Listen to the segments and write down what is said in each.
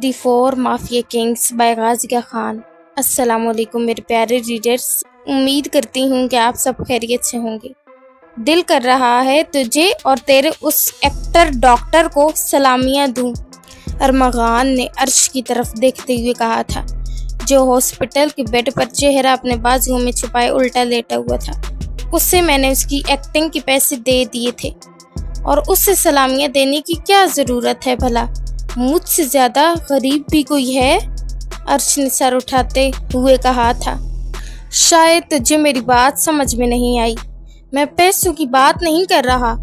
The four mafia kings by Ghazia Khan. السلام علیکم میرے پیارے ریڈرز، امید کرتی ہوں کہ آپ سب خیریت سے ہوں گے۔ دل کر رہا ہے تجھے اور تیرے اس ایکٹر ڈاکٹر کو سلامیاں دوں، ارمغان نے عرش کی طرف دیکھتے ہوئے کہا تھا، جو ہاسپٹل کے بیڈ پر چہرہ اپنے بازوؤں میں چھپائے الٹا لیٹا ہوا تھا۔ اسے میں نے اس کی ایکٹنگ کے پیسے دے دیے تھے اور اسے سلامیاں دینے کی کیا ضرورت ہے بھلا؟ مجھ سے زیادہ غریب بھی کوئی ہے؟ عرش نے سر اٹھاتے ہوئے کہا تھا۔ شاید تجھے میری بات سمجھ میں نہیں آئی، میں پیسوں کی بات نہیں کر رہا،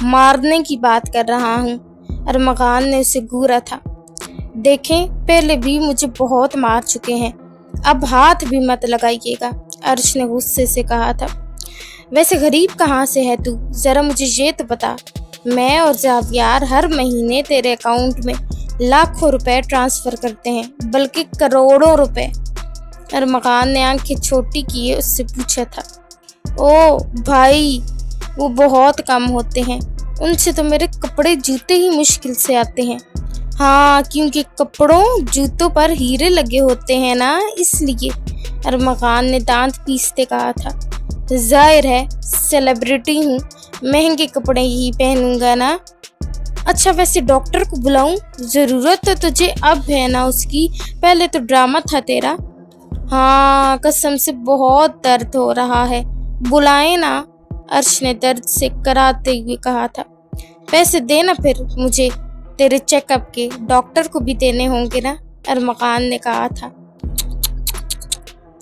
مارنے کی بات کر رہا ہوں، ارمغان نے اسے گھورا تھا۔ دیکھیں، پہلے بھی مجھے بہت مار چکے ہیں، اب ہاتھ بھی مت لگائیے گا، عرش نے غصے سے کہا تھا۔ ویسے غریب کہاں سے ہے تو؟ ذرا مجھے یہ تو بتا۔ میں اور زاویار ہر مہینے تیرے اکاؤنٹ میں لاکھوں روپے ٹرانسفر کرتے ہیں، بلکہ کروڑوں روپے، ارمغان نے آنکھیں چھوٹی کیے اس سے پوچھا تھا۔ او بھائی، وہ بہت کم ہوتے ہیں، ان سے تو میرے کپڑے جوتے ہی مشکل سے آتے ہیں۔ ہاں، کیونکہ کپڑوں جوتوں پر ہیرے لگے ہوتے ہیں نا، اس لیے، ارمغان نے دانت پیستے کہا تھا۔ ظاہر ہے، سیلیبریٹی ہوں، مہنگے کپڑے ہی پہنوں گا نا۔ اچھا، ویسے ڈاکٹر کو بلاؤں؟ ضرورت تو تجھے اب ہے نا اس کی، پہلے تو ڈرامہ تھا تیرا۔ ہاں، قسم سے بہت درد ہو رہا ہے، بلائیں نا، عرش نے درد سے کراتے ہوئے کہا تھا۔ پیسے دینا پھر مجھے، تیرے چیک اپ کے، ڈاکٹر کو بھی دینے ہوں گے نا، ارمغان نے کہا تھا۔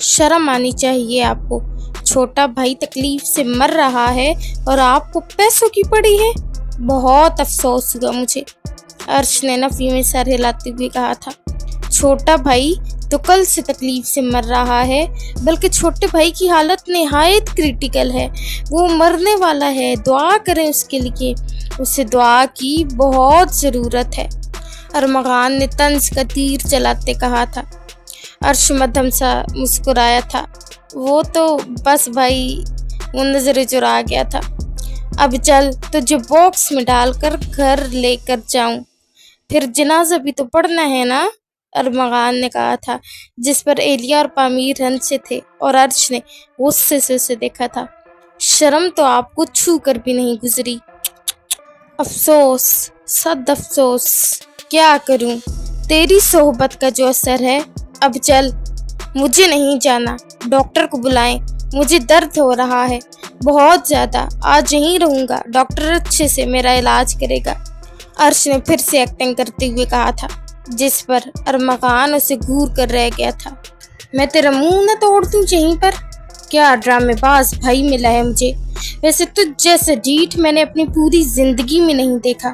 شرم آنی چاہیے آپ کو، چھوٹا بھائی تکلیف سے مر رہا ہے اور آپ کو پیسوں کی پڑی ہے، بہت افسوس ہوا مجھے، عرش نے نفی میں سر ہلاتے ہوئے کہا تھا۔ چھوٹا بھائی تو کل سے تکلیف سے مر رہا ہے، بلکہ چھوٹے بھائی کی حالت نہایت کریٹیکل ہے، وہ مرنے والا ہے، دعا کریں اس کے لیے، اسے دعا کی بہت ضرورت ہے، ارمغان نے طنز کا تیر چلاتے کہا تھا۔ عرش مدھم سا مسکرایا تھا۔ وہ تو بس بھائی، وہ نظر چرا گیا تھا۔ اب چل، تجھے باکس میں ڈال کر گھر لے کر جاؤں، پھر جنازہ بھی تو پڑھنا ہے نا، ارمغان نے کہا تھا، جس پر ایلیا اور پامیر ہنسے تھے اور عرش نے غصے سے اسے دیکھا تھا۔ شرم تو آپ کو چھو کر بھی نہیں گزری۔ افسوس، صد افسوس، کیا کروں، تیری صحبت کا جو اثر ہے۔ اب چل، مجھے نہیں جانا، ڈاکٹر کو بلائیں، مجھے درد ہو رہا ہے بہت زیادہ، آج یہیں رہوں گا، ڈاکٹر اچھے سے میرا علاج کرے گا، عرش نے پھر سے ایکٹنگ کرتے ہوئے کہا تھا، جس پر ارمغان اسے گھور کر رہ گیا تھا۔ میں تیرا منہ نہ توڑ دوں یہیں پر؟ کیا ڈرامے باز بھائی ملا ہے مجھے، ویسے تجھ جیسا ڈیٹ میں نے اپنی پوری زندگی میں نہیں دیکھا۔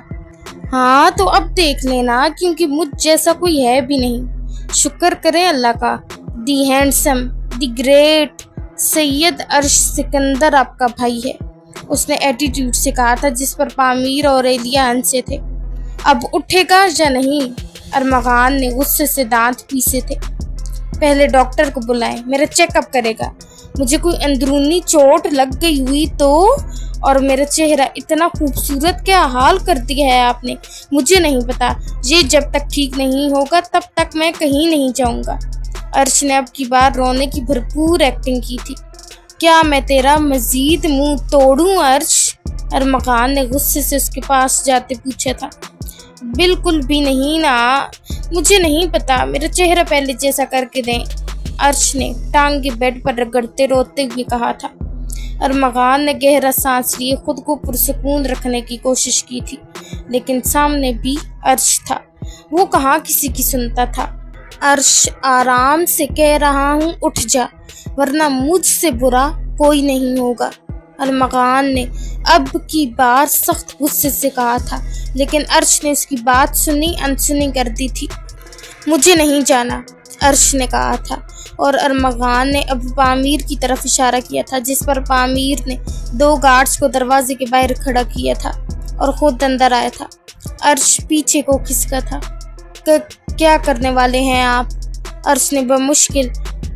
ہاں تو اب دیکھ لینا، کیونکہ مجھ جیسا کوئی ہے بھی نہیں۔ شکر کریں اللہ کا، دی ہینڈسم، دی گریٹ سید عرش سکندر آپ کا بھائی ہے، اس نے ایٹیٹیوڈ سے کہا تھا، جس پر پامیر اور ایلیا ہنسے تھے۔ اب اٹھے گا یا نہیں؟ ارمغان نے غصے سے دانت پیسے تھے۔ پہلے ڈاکٹر کو بلائیں، میرا چیک اپ کرے گا، مجھے کوئی اندرونی چوٹ لگ گئی ہوئی تو، اور میرا چہرہ اتنا خوبصورت کیا حال کر دیا ہے آپ نے، مجھے نہیں پتا، یہ جب تک ٹھیک نہیں ہوگا تب تک میں کہیں نہیں جاؤں گا، عرش نے اب کی بار رونے کی بھرپور ایکٹنگ کی تھی۔ کیا میں تیرا مزید منہ توڑوں عرش؟ ارمغان نے غصے سے اس کے پاس جاتے پوچھا تھا۔ بالکل بھی نہیں نا، مجھے نہیں پتا، میرا چہرہ پہلے جیسا کر کے دیں، عرش نے ٹانگیں بیڈ پر رگڑتے روتے ہوئے کہا تھا۔ ارمغان نے گہرا سانس لیے خود کو پرسکون رکھنے کی کوشش کی تھی، لیکن سامنے بھی عرش تھا، وہ کہاں کسی کی سنتا تھا۔ عرش، آرام سے کہہ رہا ہوں، اٹھ جا، ورنہ مجھ سے برا کوئی نہیں ہوگا، ارمغان نے اب کی بار سخت غصے سے کہا تھا، لیکن عرش نے اس کی بات سنی انسنی کر دی تھی۔ مجھے نہیں جانا، عرش نے کہا تھا، اور ارمغان نے اب پامیر کی طرف اشارہ کیا تھا، جس پر پامیر نے 2 گارڈز کو دروازے کے باہر کھڑا کیا تھا اور خود اندر آیا تھا۔ عرش پیچھے کو کھسکا تھا۔ کیا کرنے والے ہیں آپ؟ عرش نے بمشکل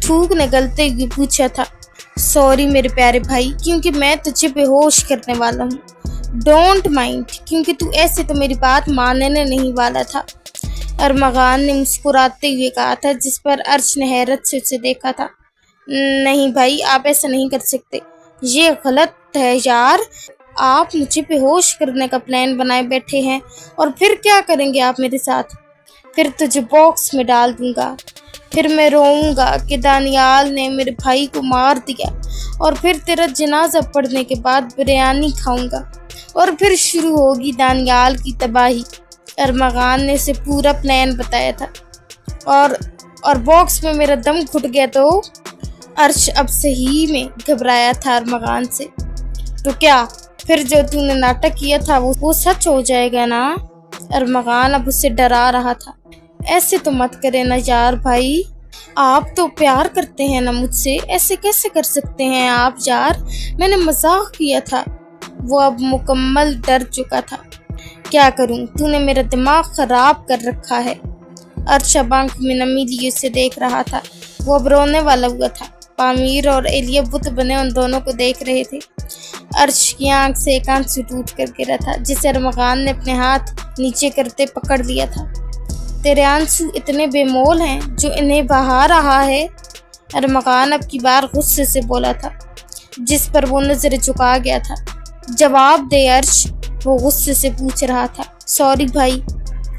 تھوک نگلتے ہوئے پوچھا تھا۔ سوری میرے پیارے بھائی، کیونکہ میں تجھے بے ہوش کرنے والا ہوں۔ ڈونٹ مائنڈ، کیونکہ تو ایسے تو میری بات ماننے نہیں والا تھا، ارمغان نے مسکراتے ہوئے کہا تھا، جس پر عرش نے حیرت سے اسے دیکھا تھا۔ نہیں بھائی، آپ ایسا نہیں کر سکتے، یہ غلط ہے یار۔ آپ مجھے بے ہوش کرنے کا پلان بنائے بیٹھے ہیں، اور پھر کیا کریں گے آپ میرے ساتھ؟ پھر تجھے باکس میں ڈال دوں گا، پھر میں روؤں گا کہ دانیال نے میرے بھائی کو مار دیا، اور پھر تیرا جنازہ پڑھنے کے بعد بریانی کھاؤں گا، اور پھر شروع ہوگی دانیال کی تباہی۔ ارمغان نے اسے پورا پلان بتایا تھا، اور باکس میں میرا دم گھٹ گیا تو عرش اب صحیح میں گھبرایا تھا ارمغان سے۔ تو کیا پھر جو تو نے ناٹک کیا تھا وہ سچ ہو جائے گا نا؟ ارمغان اب اسے ڈرا رہا تھا۔ ایسے تو مت کرے نا یار بھائی، آپ تو پیار کرتے ہیں نا مجھ سے، ایسے کیسے کر سکتے ہیں آپ یار؟ میں نے مذاق کیا تھا۔ وہ اب مکمل ڈر چکا تھا۔ کیا کروں، تو نے میرا دماغ خراب کر رکھا ہے۔ عرش اب آنکھ میں نمی لیے اسے دیکھ رہا تھا۔ وہ اب رونے والا ہوا تھا۔ پامیر اور ایلیا بت بنے ان دونوں کو دیکھ رہے تھے۔ عرش کی آنکھ سے ایک آنسو ٹوٹ کر گرا تھا، جسے ارمغان نے اپنے ہاتھ نیچے کرتے پکڑ لیا تھا۔ تیرے آنسو اتنے بے مول ہیں جو انہیں بہا رہا ہے، ارمغان اب کی بار غصے سے بولا تھا، جس پر وہ نظر جھکا گیا تھا۔ جواب دے عرش، وہ غصے سے پوچھ رہا تھا۔ سوری بھائی۔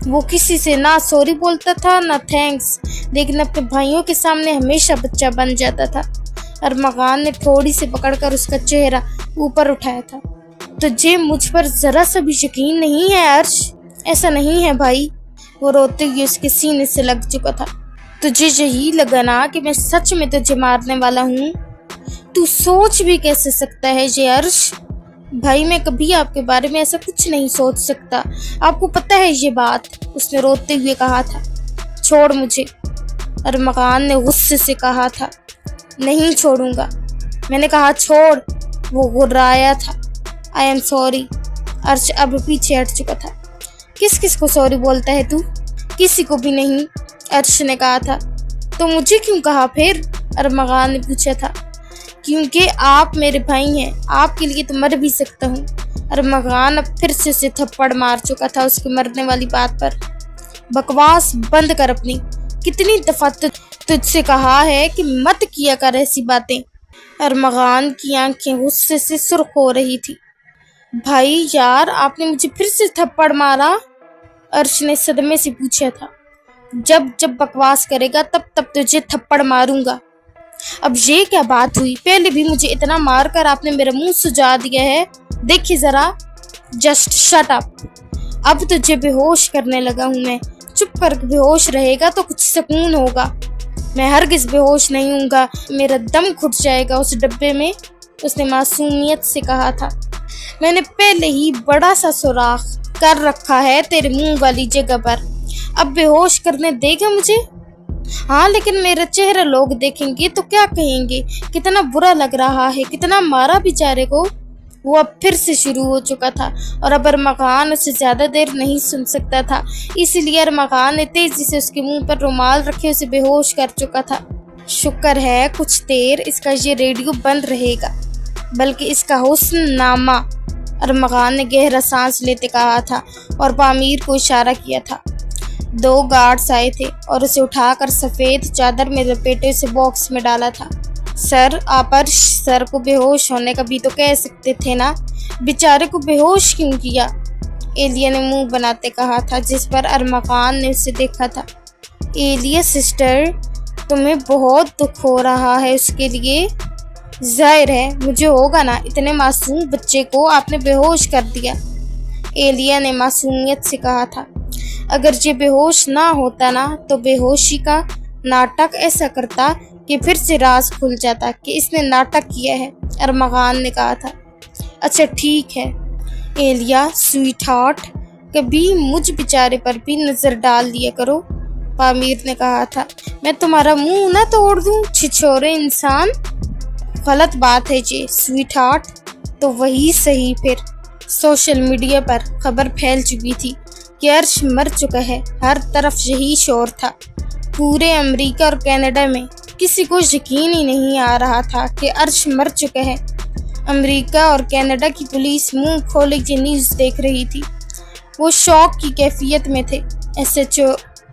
وہ کسی سے نہ سوری بولتا تھا نہ تھینکس، لیکن اپنے بھائیوں کے سامنے ہمیشہ بچہ بن جاتا تھا۔ ارمغان نے تھوڑی سے پکڑ کر اس کا چہرہ اوپر اٹھایا تھا۔ تجھے مجھ پر ذرا سا بھی یقین نہیں ہے عرش؟ ایسا نہیں ہے بھائی۔ وہ روتے ہوئے اس کے سینے سے لگ چکا تھا۔ تجھے یہی لگا نا کہ میں سچ میں تجھے مارنے والا ہوں؟ تو سوچ بھی کیسے سکتا ہے یہ عرش؟ بھائی میں کبھی آپ کے بارے میں ایسا کچھ نہیں سوچ سکتا، آپ کو پتہ ہے یہ بات، اس نے روتے ہوئے کہا تھا۔ چھوڑ مجھے، ارمغان نے غصے سے کہا تھا۔ نہیں چھوڑوں گا، میں نے کہا چھوڑ۔ وہ غرایا تھا۔ I am sorry. عرش اب پیچھے ہٹ چکا تھا۔ کس کس کو سوری بولتا ہے تو؟ کسی کو بھی نہیں، عرش نے کہا تھا۔ تو مجھے کیوں کہا پھر؟ ارمغان نے پوچھا تھا۔ کیونکہ آپ میرے بھائی ہیں، آپ کے لیے تو مر بھی سکتا ہوں۔ ارمغان اب پھر سے اسے تھپڑ مار چکا تھا اس کے مرنے والی بات پر۔ بکواس بند کر اپنی، کتنی دفعہ تجھ سے کہا ہے کہ مت کیا کر ایسی باتیں۔ ارمغان کی آنکھیں غصے سے سرخ ہو رہی تھی۔ بھائی یار، آپ نے مجھے پھر سے تھپڑ مارا؟ عرش نے صدمے سے پوچھا تھا۔ جب بکواس کرے گا تب تجھے تھپڑ ماروں گا۔ اب یہ کیا بات ہوئی؟ پہلے بھی مجھے اتنا مار کر آپ نے میرا منہ سجا دیا ہے۔ دیکھیے ذرا، جسٹ شٹ اپ۔ اب تجھے بے ہوش کرنے لگا ہوں میں۔ چپ کر کے بے ہوش رہے گا تو کچھ سکون ہوگا۔ میں ہرگز بے ہوش نہیں ہوں گا، میرا دم گھٹ جائے گا اس ڈبے میں، اس نے معصومیت سے کہا تھا۔ میں نے پہلے ہی بڑا سا سوراخ کر رکھا ہے تیرے منہ والی جگہ پر، اب بے ہوش کرنے دے گا مجھے؟ ہاں، لیکن میرا چہرہ لوگ دیکھیں گے تو کیا کہیں گے؟ کتنا برا لگ رہا ہے، کتنا مارا بیچارے کو۔ وہ اب پھر سے شروع ہو چکا تھا، اور اب ارمغان اسے زیادہ دیر نہیں سن سکتا تھا، اسی لیے ارمغان نے تیزی سے اس کے منہ پر رومال رکھے اسے بے ہوش کر چکا تھا۔ شکر ہے کچھ دیر اس کا یہ ریڈیو بند رہے گا، بلکہ اس کا حسن نامہ، ارمغان نے گہرا سانس لیتے کہا تھا اور پامیر کو اشارہ کیا تھا۔ 2 گارڈز آئے تھے اور اسے اٹھا کر سفید چادر میں لپیٹے اسے باکس میں ڈالا تھا۔ سر، آپ عرش سر کو بے ہوش ہونے کا بھی تو کہہ سکتے تھے نا، بیچارے کو بے ہوش کیوں کیا؟ ایلیا نے منہ بناتے کہا تھا، جس پر ارمغان نے اسے دیکھا تھا۔ ایلیا سسٹر، تمہیں بہت دکھ ہو رہا ہے اس کے لیے؟ ظاہر ہے مجھے ہوگا نا، اتنے معصوم بچے کو آپ نے بے ہوش کر دیا، ایلیا نے معصومیت سے کہا تھا۔ اگر یہ بے ہوش نہ ہوتا نا تو بے ہوشی کا ناٹک ایسا کرتا کہ پھر سے راز کھل جاتا کہ اس نے ناٹک کیا ہے، ارمغان نے کہا تھا۔ اچھا ٹھیک ہے ایلیا سویٹ ہارٹ، کبھی مجھ بیچارے پر بھی نظر ڈال لیا کرو، پامیر نے کہا تھا۔ میں تمہارا منہ نہ توڑ دوں چھچورے انسان؟ غلط بات ہے یہ سویٹ ہارٹ، تو وہی صحیح۔ پھر سوشل میڈیا پر خبر پھیل چکی تھی کہ عرش مر چکا ہے، ہر طرف یہی شور تھا۔ پورے امریکہ اور کینیڈا میں کسی کو یقین ہی نہیں آ رہا تھا کہ عرش مر چکا ہے۔ امریکہ اور کینیڈا کی پولیس منہ کھولے یہ نیوز دیکھ رہی تھی۔ وہ شوق کی کیفیت میں تھے۔ ایس ایچ او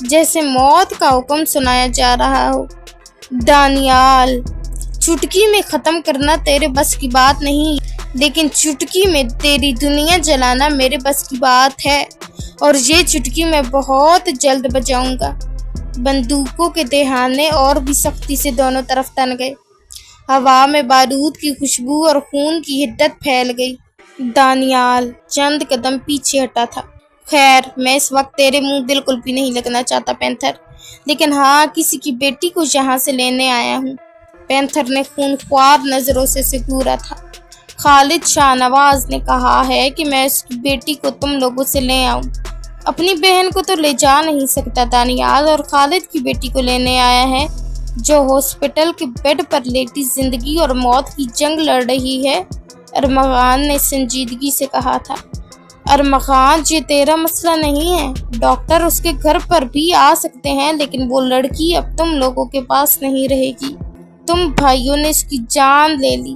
جیسے موت کا حکم سنایا جا رہا ہو۔ دانیال، چٹکی میں ختم کرنا تیرے بس کی بات نہیں، لیکن چٹکی میں تیری دنیا جلانا میرے بس کی بات ہے، اور یہ چٹکی میں بہت جلد بجاؤں گا۔ بندوقوں کے دہانے اور بھی سختی سے دونوں طرف تن گئے۔ ہوا میں بارود کی خوشبو اور خون کی حدت پھیل گئی۔ دانیال چند قدم پیچھے ہٹا تھا۔ خیر، میں اس وقت تیرے منہ بالکل بھی نہیں لگنا چاہتا پینتھر، لیکن ہاں، کسی کی بیٹی کو یہاں سے لینے آیا ہوں۔ پینتھر نے خونخوار نظروں سے اسے گھورا تھا۔ خالد شاہ نواز نے کہا ہے کہ میں اس کی بیٹی کو تم لوگوں سے لے آؤں۔ اپنی بہن کو تو لے جا نہیں سکتا دانیال، اور خالد کی بیٹی کو لینے آیا ہے جو ہاسپٹل کے بیڈ پر لیٹی زندگی اور موت کی جنگ لڑ رہی ہے۔ ارمغان نے سنجیدگی سے کہا تھا۔ ارمغان، یہ تیرا مسئلہ نہیں ہے۔ ڈاکٹر اس کے گھر پر بھی آ سکتے ہیں، لیکن وہ لڑکی اب تم لوگوں کے پاس نہیں رہے گی۔ تم بھائیوں نے اس کی جان لے لی۔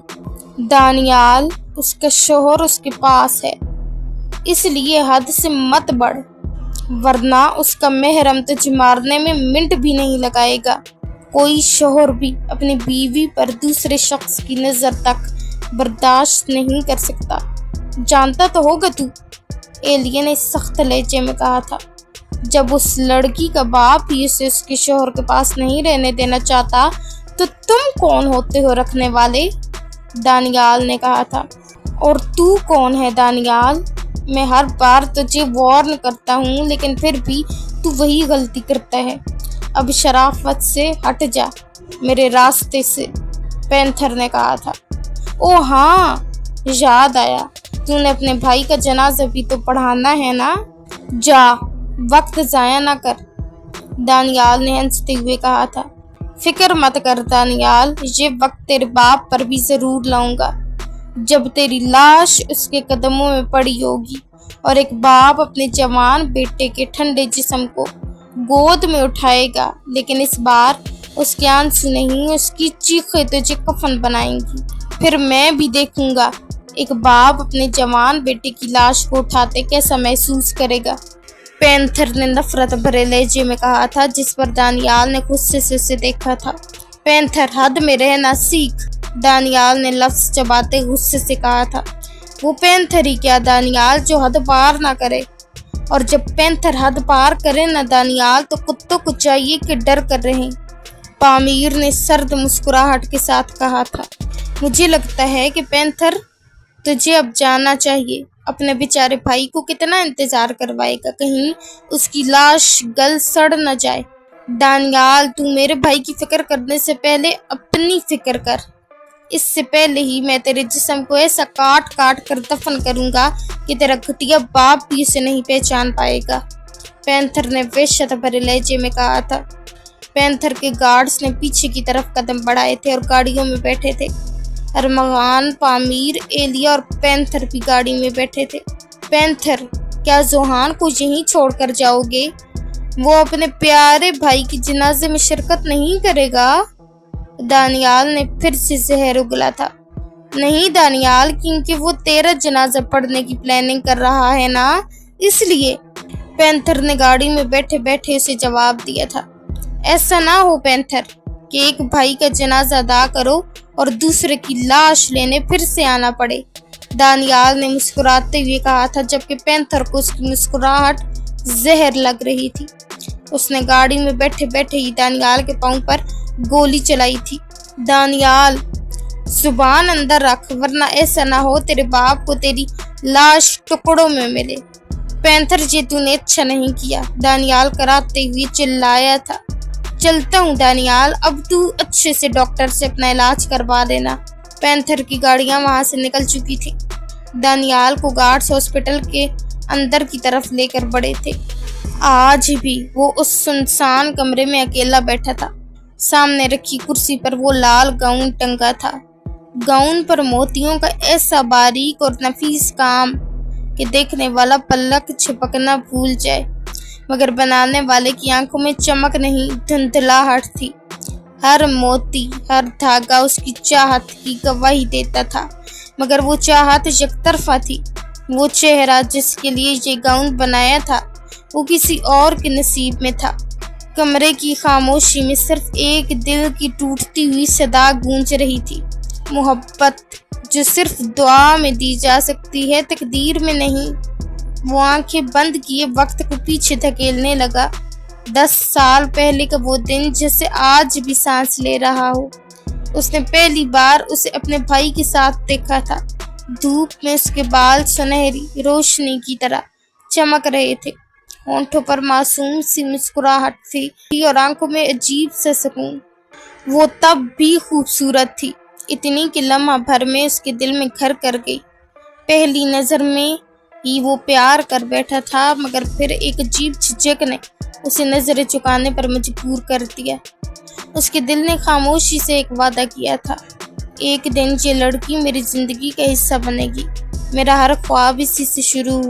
دانیال، اس کا شوہر اس کے پاس ہے، اس لیے حد سے مت بڑھ، ورنہ اس کا محرم تجھے مارنے میں منٹ بھی نہیں لگائے گا۔ کوئی شوہر بھی اپنی بیوی پر دوسرے شخص کی نظر تک برداشت نہیں کر سکتا، جانتا تو ہوگا تو، ایلیا نے سخت لہجے میں کہا تھا۔ جب اس لڑکی کا باپ ہی اسے اس کے شوہر کے پاس نہیں رہنے دینا چاہتا تو تم کون ہوتے ہو رکھنے والے؟ دانیال نے کہا تھا۔ اور تو کون ہے دانیال؟ میں ہر بار تجھے وارن کرتا ہوں، لیکن پھر بھی تو وہی غلطی کرتا ہے۔ اب شرافت سے ہٹ جا میرے راستے سے، پینتھر نے کہا تھا۔ او ہاں، یاد آیا، تو نے اپنے بھائی کا جنازہ بھی تو پڑھانا ہے نا؟ جا، وقت ضائع نہ کر، دانیال نے ہنستے ہوئے کہا تھا۔ فکر مت کر دانیال، یہ وقت تیرے باپ پر بھی ضرور لاؤں گا، جب تیری لاش اس کے قدموں میں پڑی ہوگی، اور ایک باپ اپنے جوان بیٹے کے ٹھنڈے جسم کو گود میں اٹھائے گا، لیکن اس بار اس کے آنسو نہیں، اس کی چیخیں تجھے کفن بنائیں گی۔ پھر میں بھی دیکھوں گا ایک باپ اپنے جوان بیٹے کی لاش کو اٹھاتے کیسا محسوس کرے گا، پینتھر نے نفرت بھرے لہجے میں کہا تھا، جس پر دانیال نے غصے سے اسے دیکھا تھا۔ پینتھر، حد میں رہنا سیکھ، دانیال نے لفظ چباتے غصے سے کہا تھا۔ وہ پینتھر ہی کیا دانیال جو حد پار نہ کرے، اور جب پینتھر حد پار کرے نہ دانیال، تو کتوں کو چاہیے کہ ڈر کر رہیں۔ پامیر نے سرد مسکراہٹ کے ساتھ کہا تھا۔ مجھے لگتا ہے کہ پینتھر، تجھے اب جانا چاہیے۔ اپنے بیچارے بھائی کو کتنا انتظار کروائے گا، کہیں اس کی لاش گل سڑ نہ جائے۔ دانیال، تو میرے بھائی کی فکر کرنے سے پہلے اپنی فکر کر۔ اس سے پہلے ہی میں تیرے جسم کو ایسا کاٹ کاٹ کر دفن کروں گا کہ تیرا گھٹیا باپ بھی اسے نہیں پہچان پائے گا، پینتھر نے وحشت بھرے لہجے میں کہا تھا۔ پینتھر کے گارڈز نے پیچھے کی طرف قدم بڑھائے تھے اور گاڑیوں میں بیٹھے تھے۔ ارمغان، پامیر، ایلیا اور پینتھر بھی گاڑی میں بیٹھے تھے۔ پینتھر، کیا زوہان کو یہیں چھوڑ کر جاؤ گے؟ وہ اپنے پیارے بھائی کے جنازے میں شرکت نہیں کرے گا؟ دانیال نے پھر سے زہر اگلا تھا۔ نہیں دانیال، کیونکہ وہ تیرا جنازہ پڑھنے کی پلاننگ کر رہا ہے نا، اس لیے، پینتھر نے گاڑی میں بیٹھے بیٹھے اسے جواب دیا تھا۔ ایسا نہ ہو پینتھر کہ ایک بھائی کا جنازہ ادا کرو اور دوسرے کی لاش لینے پھر سے آنا پڑے، دانیال نے مسکراتے ہوئے کہا تھا، جبکہ پینتھر کو اس کی مسکراہٹ زہر لگ رہی تھی۔ اس نے گاڑی میں بیٹھے بیٹھے ہی دانیال کے پاؤں پر گولی چلائی تھی۔ دانیال، زبان اندر رکھ، ورنہ ایسا نہ ہو تیرے باپ کو تیری لاش ٹکڑوں میں ملے۔ پینتھر، یہ تو نے اچھا نہیں کیا، دانیال کراتے ہوئے چلایا تھا۔ چلتا ہوں دانیال، اب تو اچھے سے ڈاکٹر سے اپنا علاج کروا لینا۔ پینتھر کی گاڑیاں وہاں سے نکل چکی تھی۔ دانیال کو گارڈز ہاسپٹل کے اندر کی طرف لے کر بڑھے تھے۔ آج بھی وہ اس سنسان کمرے میں اکیلا بیٹھا تھا۔ سامنے رکھی کرسی پر وہ لال گاؤن ٹنگا تھا، گاؤن پر موتیوں کا ایسا باریک اور نفیس کام کہ دیکھنے والا پلک چھپکنا بھول جائے، مگر بنانے والے کی آنکھوں میں چمک نہیں، دھندلاہٹ تھی۔ ہر موتی، ہر دھاگا اس کی چاہت کی گواہی دیتا تھا، مگر وہ چاہت یک طرفہ تھی۔ وہ چہرہ جس کے لیے یہ گاؤن بنایا تھا، وہ کسی اور کے نصیب میں تھا۔ کمرے کی خاموشی میں صرف ایک دل کی ٹوٹتی ہوئی صدا گونج رہی تھی، محبت جو صرف دعا میں دی جا سکتی ہے، تقدیر میں نہیں۔ وہ آنکھیں بند کیے وقت کو پیچھے دھکیلنے لگا۔ 10 سال پہلے کا وہ دن جیسے آج بھی سانس لے رہا ہو۔ اس نے پہلی بار اسے اپنے بھائی کے ساتھ دیکھا تھا۔ دھوپ میں اس کے بال سنہری روشنی کی طرح چمک رہے تھے، ہونٹوں پر معصوم سی مسکراہٹ تھی اور آنکھوں میں عجیب سا سکون۔ وہ تب بھی خوبصورت تھی، اتنی کہ لمحہ بھر میں اس کے دل میں گھر کر گئی۔ پہلی نظر میں ہی وہ پیار کر بیٹھا تھا، مگر پھر ایک عجیب جھجک نے اسے نظریں چکانے پر مجبور کر دیا۔ اس کے دل نے خاموشی سے ایک وعدہ کیا تھا، ایک دن یہ لڑکی میری زندگی کا حصہ بنے گی، میرا ہر خواب اسی سے شروع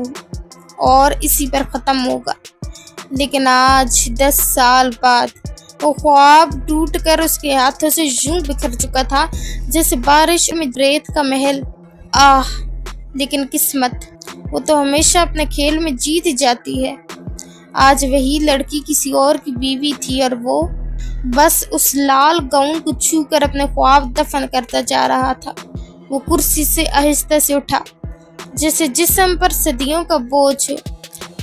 اور اسی پر ختم ہوگا۔ لیکن آج 10 سال بعد وہ خواب ٹوٹ کر اس کے ہاتھوں سے یوں بکھر چکا تھا جیسے بارش میں ریت کا محل۔ لیکن قسمت، وہ تو ہمیشہ اپنے کھیل میں جیت جاتی ہے۔ آج وہی لڑکی کسی اور کی بیوی تھی اور وہ بس اس لال گاؤن کو چھو کر اپنے خواب دفن کرتا جا رہا تھا۔ وہ کرسی سے آہستہ سے اٹھا، جیسے جسم پر صدیوں کا بوجھ ہو۔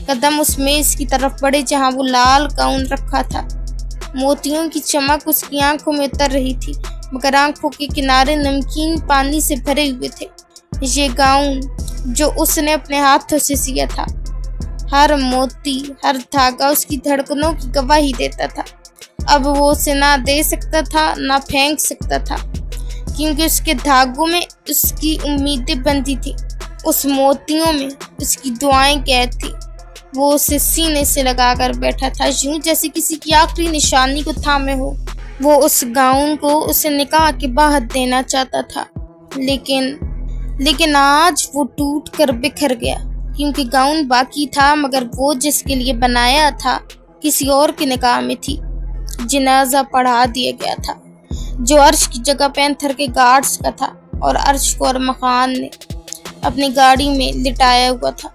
قدم اس میز کی طرف بڑھے جہاں وہ لال گاؤن رکھا تھا۔ موتیوں کی چمک اس کی آنکھوں میں اتر رہی تھی، مگر آنکھوں کے کنارے نمکین پانی سے بھرے ہوئے تھے۔ یہ گاؤن جو اس نے اپنے ہاتھوں سے سیا تھا، ہر موتی، ہر دھاگا اس کی دھڑکنوں کی گواہی دیتا تھا۔ اب وہ اسے نہ دے سکتا تھا نہ پھینک سکتا تھا، کیونکہ اس کے دھاگوں میں اس کی امیدیں بندھی تھیں، اس موتیوں میں اس کی دعائیں قید تھیں۔ وہ اسے سینے سے لگا کر بیٹھا تھا، یوں جیسے کسی کی آخری نشانی کو تھامے ہو۔ وہ اس گاؤن کو اسے نکاح کے بعد دینا چاہتا تھا، لیکن آج وہ ٹوٹ کر بکھر گیا، کیونکہ گاؤن باقی تھا، مگر وہ جس کے لیے بنایا تھا کسی اور کے نکاح میں تھی۔ جنازہ پڑھا دیا گیا تھا، جو عرش کی جگہ پینتھر کے گارڈز کا تھا، اور عرش کو ارمغان نے اپنی گاڑی میں لٹایا ہوا تھا۔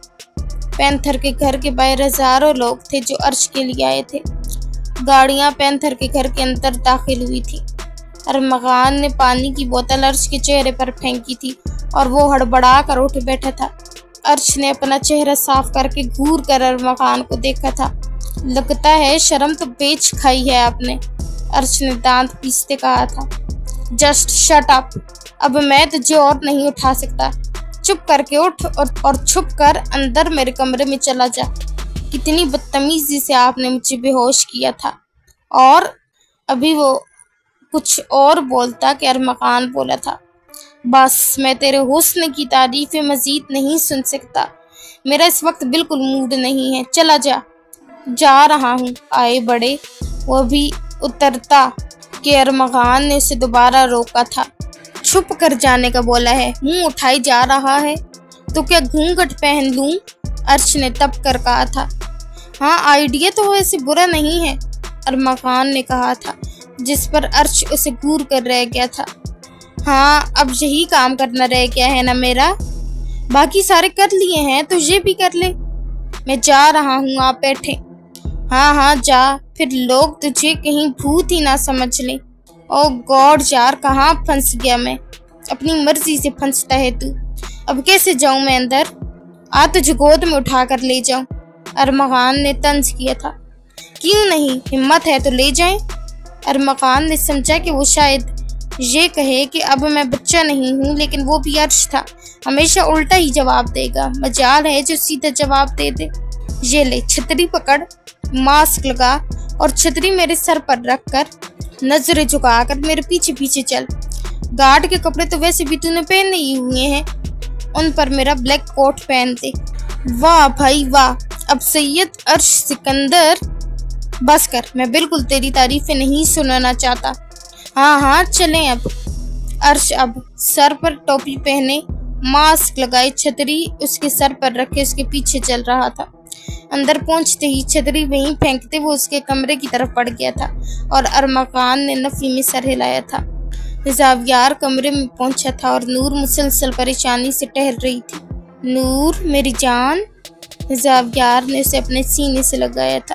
پینتھر کے گھر کے باہر ہزاروں لوگ تھے جو عرش کے لیے آئے تھے۔ گاڑیاں پینتھر کے گھر کے اندر داخل ہوئی تھی۔ ارمغان نے پانی کی بوتل عرش کے چہرے پر پھینکی تھی اور وہ ہڑبڑا کر اٹھ بیٹھا تھا۔ عرش نے اپنا چہرہ صاف کر کے گھور کر ارمغان کو دیکھا تھا۔ لگتا ہے شرم تو بیچ کھائی ہے آپ نے، عرش نے دانت پیستے کہا تھا۔ جسٹ شٹ اپ، اب میں تجھے اور نہیں اٹھا سکتا۔ چپ کر کے اٹھ اور چھپ کر اندر میرے کمرے میں چلا جا۔ کتنی بدتمیزی سے آپ نے مجھے بے ہوش کیا تھا۔ اور ابھی وہ کچھ اور بولتا کہ ارمغان بولا تھا، بس میں تیرے حسن کی تعریفیں مزید نہیں سن سکتا، میرا اس وقت بالکل موڈ نہیں ہے، چلا جا۔ جا رہا ہوں، آئے بڑے۔ وہ بھی اترتا کہ ارمغان نے اسے دوبارہ روکا تھا۔ چھپ کر جانے کا بولا ہے، منہ اٹھائی جا رہا ہے تو کیا گھونگھٹ پہن لوں؟ عرش نے تب کر کہا تھا۔ ہاں، آئیڈیا تو ایسے برا نہیں ہے، ارمغان نے کہا تھا، جس پر عرش اسے گور کر رہ گیا تھا۔ ہاں، اب یہی کام کرنا رہ گیا ہے نا میرا، باقی سارے کر لیے ہیں تو یہ بھی کر لے۔ میں جا رہا ہوں، آپ بیٹھیں۔ ہاں جا، پھر لوگ تجھے کہیں بھوت ہی نہ سمجھ لیں۔ او گاڈ یار، کہاں پھنس گیا میں؟ اپنی مرضی سے پھنستا ہے تو۔ اب کیسے جاؤں میں اندر؟ تجھے گود میں اٹھا کر لے جاؤں، ارمغان نے طنز کیا تھا۔ کیوں نہیں، ہمت ہے تو لے جائیں۔ ارمغان نے سمجھا کہ وہ شاید یہ کہے کہ اب میں بچہ نہیں ہوں، لیکن وہ بھی عرش تھا، ہمیشہ الٹا ہی جواب دے گا، مجال ہے جو سیدھا جواب دے دے۔ یہ لے، چھتری پکڑ، ماسک لگا اور چھتری میرے سر پر رکھ کر نظریں جھکا کر میرے پیچھے پیچھے چل۔ گارڈ کے کپڑے تو ویسے بھی تو نے پہنے ہی ہوئے ہیں، ان پر میرا بلیک کوٹ پہن دے۔ واہ بھائی واہ، اب سید عرش سکندر، بس کر، میں بالکل تیری تعریفیں نہیں سننا چاہتا۔ ہاں چلیں اب۔ عرش اب سر پر ٹوپی پہنے، ماسک لگائے، چھتری اس کے سر پر رکھے اس کے پیچھے چل رہا تھا۔ اندر پہنچتے ہی چھتری وہیں پھینکتے وہ اس کے کمرے کی طرف پڑ گیا تھا اور ارمغان نے نفی میں سر ہلایا تھا۔ زاویار کمرے میں پہنچا تھا اور نور مسلسل پریشانی سے ٹہل رہی تھی۔ نور میری جان، زاویار نے اسے اپنے سینے سے لگایا تھا۔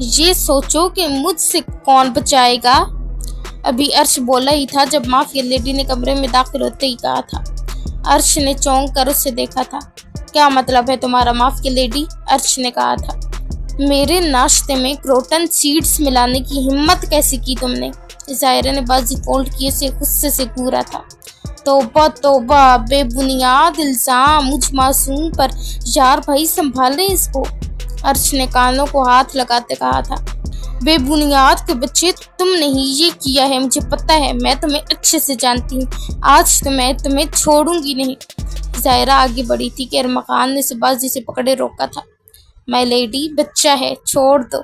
یہ سوچو کہ مجھ سے کون بچائے گا۔ ابھی عرش بولا ہی تھا جب مافیا لیڈی نے کمرے میں داخل ہوتے ہی کہا تھا۔ عرش نے چونک کر اسے دیکھا تھا۔ کیا مطلب ہے تمہارا مافیا لیڈی؟ عرش نے کہا تھا۔ میرے ناشتے میں کروٹن سیڈز ملانے کی ہمت کیسے کی تم نے؟ ظاہرہ نے بازی فولڈ کی اسے غصے سے گھورا تھا۔ توبہ توبہ، بے بنیاد الزام مجھ معصوم پر، یار بھائی سنبھال لیں اس کو۔ عرش نے کانوں کو ہاتھ لگاتے کہا تھا۔ بے بنیاد کے بچے، تم نے ہی یہ کیا ہے، مجھے پتہ ہے، میں تمہیں اچھے سے جانتی ہوں، آج تو میں تمہیں چھوڑوں گی نہیں۔ ظاہرہ آگے بڑھی تھی کہ ارمغان نے اسے بازی سے پکڑے روکا تھا۔ مائی لیڈی، بچہ ہے، چھوڑ دو۔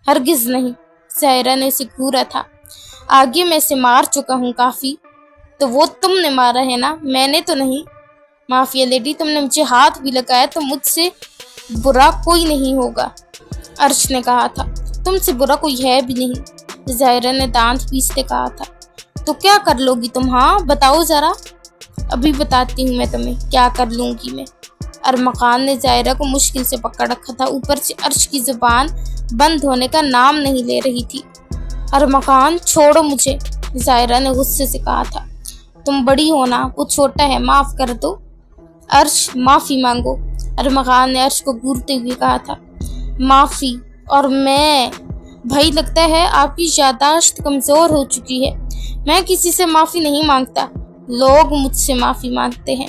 ہرگز نہیں، ظاہرہ نے اسے گھورا تھا۔ آگے میں اسے مار چکا ہوں کافی۔ تو وہ تم نے مارا ہے نا، میں نے تو نہیں۔ مافیا لیڈی، تم نے مجھے ہاتھ بھی لگایا تو مجھ سے برا کوئی نہیں ہوگا، عرش نے کہا تھا۔ تم سے برا کوئی ہے بھی نہیں، ظاہرہ نے دانت پیستے کہا تھا۔ تو کیا کر لو گی تم؟ ہاں بتاؤ ذرا۔ ابھی بتاتی ہوں میں تمہیں کیا کر لوں گی میں۔ ارمغان نے ظاہرہ کو مشکل سے پکڑ رکھا تھا، اوپر سے عرش کی زبان بند ہونے کا نام نہیں لے رہی تھی۔ ارمغان چھوڑو مجھے، ظاہرہ نے غصے سے کہا تھا۔ تم بڑی ہو نا، وہ چھوٹا ہے، معاف کر دو۔ عرش، معافی مانگو، ارمغان نے عرش کو گھورتے ہوئے کہا تھا۔ معافی؟ اور میں؟ بھائی لگتا ہے آپ کی یادداشت کمزور ہو چکی ہے۔ میں کسی سے معافی نہیں مانگتا، لوگ مجھ سے معافی مانگتے ہیں،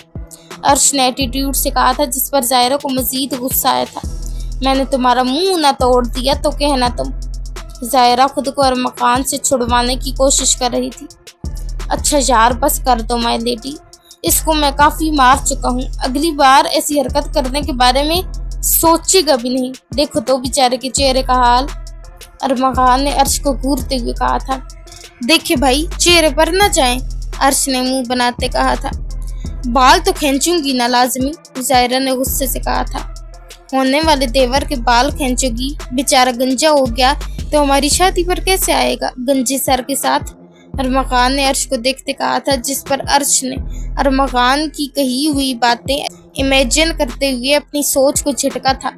عرش نے ایٹیٹیوڈ سے کہا تھا، جس پر ظاہرہ کو مزید غصہ آیا تھا۔ میں نے تمہارا منہ نہ توڑ دیا تو کہنا تم۔ ظاہرہ خود کو ارمغان سے چھڑوانے کی کوشش کر رہی تھی۔ اچھا یار بس کر دو مائی لیڈی، اس کو میں کافی مار چکا ہوں، اگلی بار ایسی حرکت کرنے کے بارے میں سوچے گا بھی نہیں۔ دیکھو تو بیچارے کے چہرے کا حال، ارمغان نے عرش کو گھورتے ہوئے کہا تھا۔ دیکھے بھائی، چہرے پر نہ جائیں، عرش نے منہ بناتے کہا تھا۔ بال تو کھینچوں گی نا لازمی، ظاہرہ نے غصے سے کہا تھا۔ ہونے والے دیور کے بال کھینچو گی؟ بیچارہ گنجا ہو گیا تو ہماری شادی پر کیسے آئے گا گنجے سر کے ساتھ؟ ارمغان نے عرش کو دیکھتے کہا تھا، جس پر عرش نے ارمغان کی کہی ہوئی باتیں امیجن کرتے ہوئے اپنی سوچ کو جھٹکا تھا۔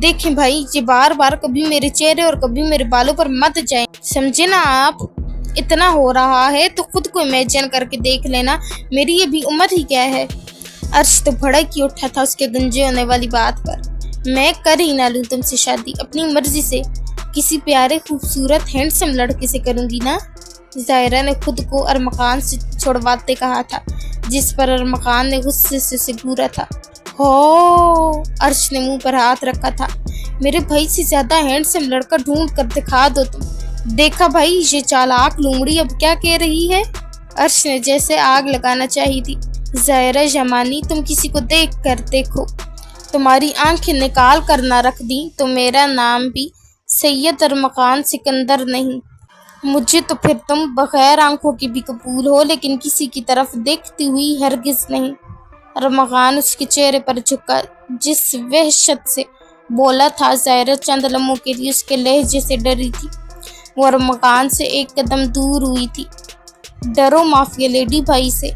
دیکھیں بھائی، یہ بار بار کبھی میرے چہرے اور کبھی میرے بالوں پر مت جائیں، سمجھے نا آپ؟ اتنا ہو رہا ہے تو خود کو امیجن کر کے دیکھ لینا، میری یہ بھی عمر ہی کیا ہے۔ عرش تو بھڑک ہی اٹھا تھا اس کے گنجے ہونے والی بات پر۔ میں کر ہی نہ لوں تم سے شادی، اپنی مرضی سے کسی پیارے خوبصورت ہینڈسم لڑکے سے کروں گی نا، ظاہرہ نے خود کو ارمغان سے چھڑواتے کہا تھا، جس پر ارمغان نے غصے سے اسے گھورا تھا۔ ہو، عرش نے منہ پر ہاتھ رکھا تھا۔ میرے بھائی سے زیادہ ہینڈسم لڑکا ڈھونڈ کر دکھا دو تم۔ دیکھا بھائی، یہ چالاک لومڑی اب کیا کہہ رہی ہے، عرش نے جیسے آگ لگانا چاہی تھی۔ ظاہرہ جمانی، تم کسی کو دیکھ کر دیکھو، تمہاری آنکھیں نکال کر نہ رکھ دی تو میرا نام بھی سید ارمغان سکندر نہیں۔ مجھے تو پھر تم بغیر آنکھوں کے بھی قبول ہو، لیکن کسی کی طرف دیکھتی ہوئی ہرگز نہیں۔ ارمغان اس کے چہرے پر جھکا، جس وحشت سے بولا تھا۔ ظاہرہ چند لمحوں کے لیے اس کے لہجے سے ڈری تھی، وہ ارمغان سے ایک قدم دور ہوئی تھی۔ ڈرو مافیا لیڈی بھائی سے،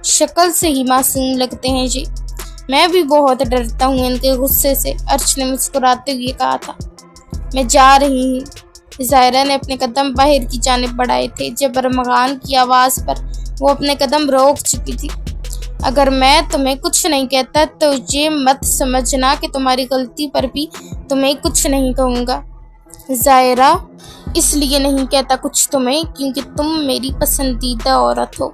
شکل سے ہی معصوم لگتے ہیں یہ۔ میں بھی بہت ڈرتا ہوں ان کے غصے سے، عرش نے مسکراتے ہوئے کہا تھا۔ میں جا رہی ہوں، ظاہرہ نے اپنے قدم باہر کی جانب بڑھائے تھے، جب ارمغان کی آواز پر وہ اپنے قدم روک چکی تھی۔ اگر میں تمہیں کچھ نہیں کہتا تو یہ مت سمجھنا کہ تمہاری غلطی پر بھی تمہیں کچھ نہیں کہوں گا۔ ظاہرہ، اس لیے نہیں کہتا کچھ تمہیں کیونکہ تم میری پسندیدہ عورت ہو۔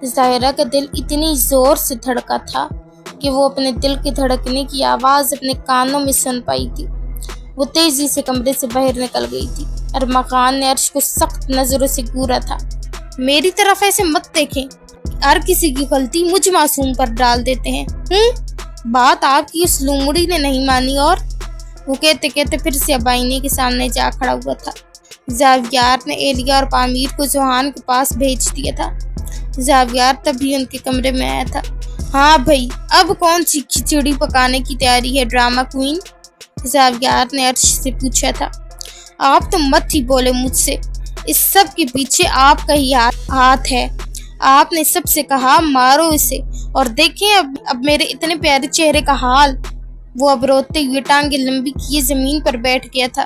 ظاہرہ کا دل اتنی زور سے دھڑکا تھا کہ وہ اپنے دل کے دھڑکنے کی آواز اپنے کانوں میں سن پائی تھی۔ وہ تیزی سے کمرے سے باہر نکل گئی تھی۔ ارمغان نے عرش کو سخت نظروں سے گھورا تھا۔ میری طرف ایسے مت دیکھیں، ہر کسی کی غلطی مجھ معصوم پر ڈال دیتے ہیں۔ بات آپ کی اس لومڑی نے نہیں مانی، اور وہ کہتے کہتے پھر سے اب آئینے کے سامنے جا کھڑا ہوا تھا۔ زاویار نے ایلیا اور پامیر کو جوہان کے پاس بھیج دیا تھا۔ زاویار تبھی ان کے کمرے میں آیا تھا۔ ہاں بھائی، اب کون سی کھچڑی پکانے کی تیاری ہے ڈرامہ کوئین؟ زاویار نے عرش سے پوچھا تھا۔ آپ تو مت ہی بولے مجھ سے، اس سب کے پیچھے آپ کا ہی ہاتھ ہے۔ آپ نے سب سے کہا مارو اسے، اور دیکھیں اب میرے اتنے پیارے چہرے کا حال۔ وہ اب روتے ہوئے ٹانگیں لمبی کیے زمین پر بیٹھ گیا تھا۔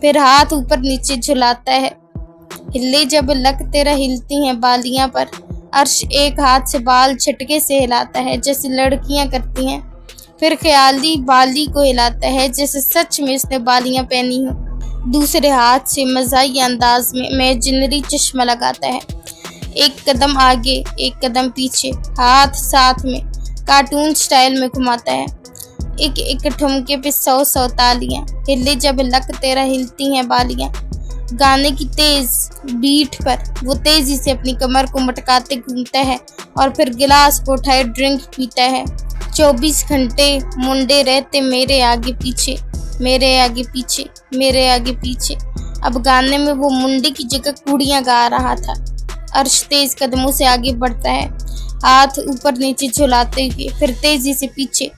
پھر ہاتھ اوپر نیچے جھلاتا ہے. ہلے جب لک تیرا ہلتی ہیں بالیاں پر. عرش ایک ہاتھ سے بال جھٹکے سے ہلاتا ہے جیسے لڑکیاں کرتی ہیں. پھر خیالی بالی کو ہلاتا ہے جیسے سچ میں اس نے بالیاں پہنی ہوں. دوسرے ہاتھ سے مزاحیہ انداز میں امیجنری چشمہ لگاتا ہے. ایک قدم آگے ایک قدم پیچھے ہاتھ ساتھ میں کارٹون سٹائل میں گھماتا ہے. ایک ایک ٹھمکے پہ 100 تالیاں. ہلے جب لک تیرا ہلتی ہیں بالیاں. گانے کی تیز بیٹ پر وہ تیزی سے اپنی کمر کو مٹکاتے گھومتا ہے اور پھر گلاس کو اٹھائے ڈرنک پیتا ہے. 24 گھنٹے منڈے رہتے میرے آگے پیچھے میرے آگے پیچھے میرے آگے پیچھے. اب گانے میں وہ منڈے کی جگہ کوڑیاں گا رہا تھا. عرش تیز قدموں سے آگے بڑھتا ہے ہاتھ اوپر نیچے جھلاتے ہوئے. پھر تیزی سے پیچھے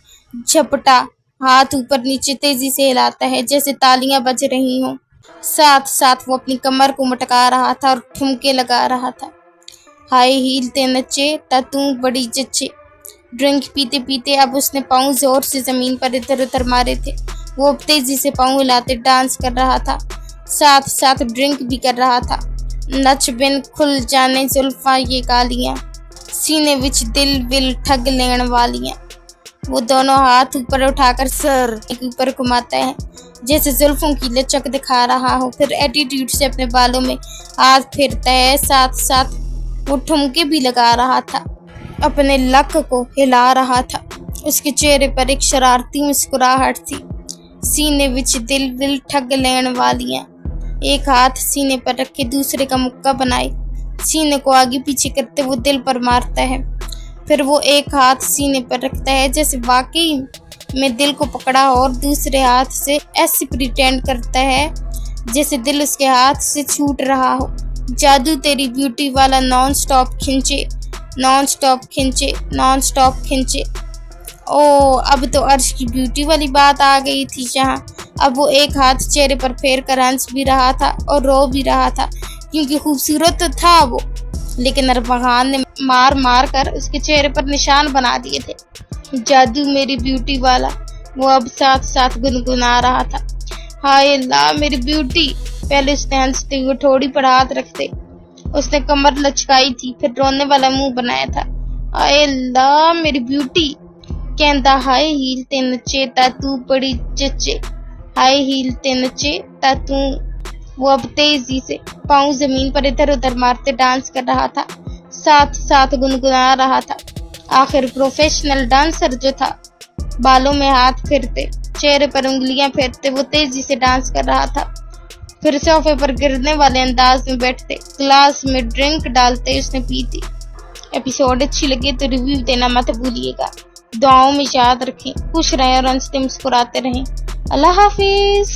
جھپٹا ہاتھ اوپر نیچے تیزی سے ہلاتا ہے جیسے تالیاں بج رہی ہوں. ساتھ ساتھ وہ اپنی کمر کو مٹکا رہا تھا اور ٹھمکے لگا رہا تھا. ہائی ہیل تے نچے تا توں بڑی جچے. ڈرنک پیتے پیتے اب اس نے پاؤں زور سے زمین پر ادھر ادھر مارے تھے. وہ اب تیزی سے پاؤں ہلاتے ڈانس کر رہا تھا. ساتھ ساتھ ڈرنک بھی کر رہا تھا. نچ بن کھل جانے زلفاں یہ کالیاں. سینے وچ دل ول ٹھگ لین والیاں. وہ دونوں ہاتھ اوپر اٹھا کر سر اوپر گھماتا ہے جیسے زلفوں کی لچک دکھا رہا ہو. پھر ایٹیٹیوڈ سے اپنے بالوں میں ہاتھ پھیرتا ہے. ساتھ ساتھ وہ ٹھمکے بھی لگا رہا تھا اپنے لک کو ہلا رہا تھا. اس کے چہرے پر ایک شرارتی مسکراہٹ تھی. سینے وچ دل ول ٹھگ لین والیاں. ایک ہاتھ سینے پر رکھے دوسرے کا مکہ بنائے سینے کو آگے پیچھے کرتے وہ دل پر مارتا ہے. پھر وہ ایک ہاتھ سینے پر رکھتا ہے جیسے واقعی میں دل کو پکڑا ہو اور دوسرے ہاتھ سے ایسے پریٹینڈ کرتا ہے جیسے دل اس کے ہاتھ سے چھوٹ رہا ہو. جادو تیری بیوٹی والا نان سٹاپ کھنچے نان سٹاپ کھنچے نان سٹاپ کھنچے. او اب تو عرش کی بیوٹی والی بات آ گئی تھی جہاں اب وہ ایک ہاتھ چہرے پر پھیر کر ہنس بھی رہا تھا اور رو بھی رہا تھا کیونکہ خوبصورت تو تھا وہ لیکن ارمغان نے مار مار کر اس کے چہرے پر نشان بنا دیے تھے. جادو میری بیوٹی والا وہ اب ساتھ ساتھ گنگنا رہا تھا. ہائے اللہ میری بیوٹی. پہلے اس نے ہنستے ہوئے ٹھوڑی پر ہاتھ رکھتے اس نے کمر لچکائی تھی پھر رونے والا منہ بنایا تھا. ہائے اللہ میری بیوٹی. کہندا ہائے ہیل تے نچے تا تو بڑی جچے ہائے ہیل تے نچے تا تو. وہ اب تیزی سے پاؤں زمین پر ادھر ادھر مارتے ڈانس کر رہا تھا. ساتھ ساتھ گنگنا رہا تھا. آخر پروفیشنل ڈانسر جو تھا. بالوں میں ہاتھ پھرتے چہرے پر انگلیاں پھیرتے وہ تیزی سے ڈانس کر رہا تھا. پھر صوفے پر گرنے والے انداز میں بیٹھتے گلاس میں ڈرنک ڈالتے اس نے پی تھی. ایپیسوڈ اچھی لگے تو ریویو دینا مت بھولیے گا. دعاؤں میں یاد رکھیں. خوش رہیں اور ہنستے مسکراتے رہیں. اللہ حافظ.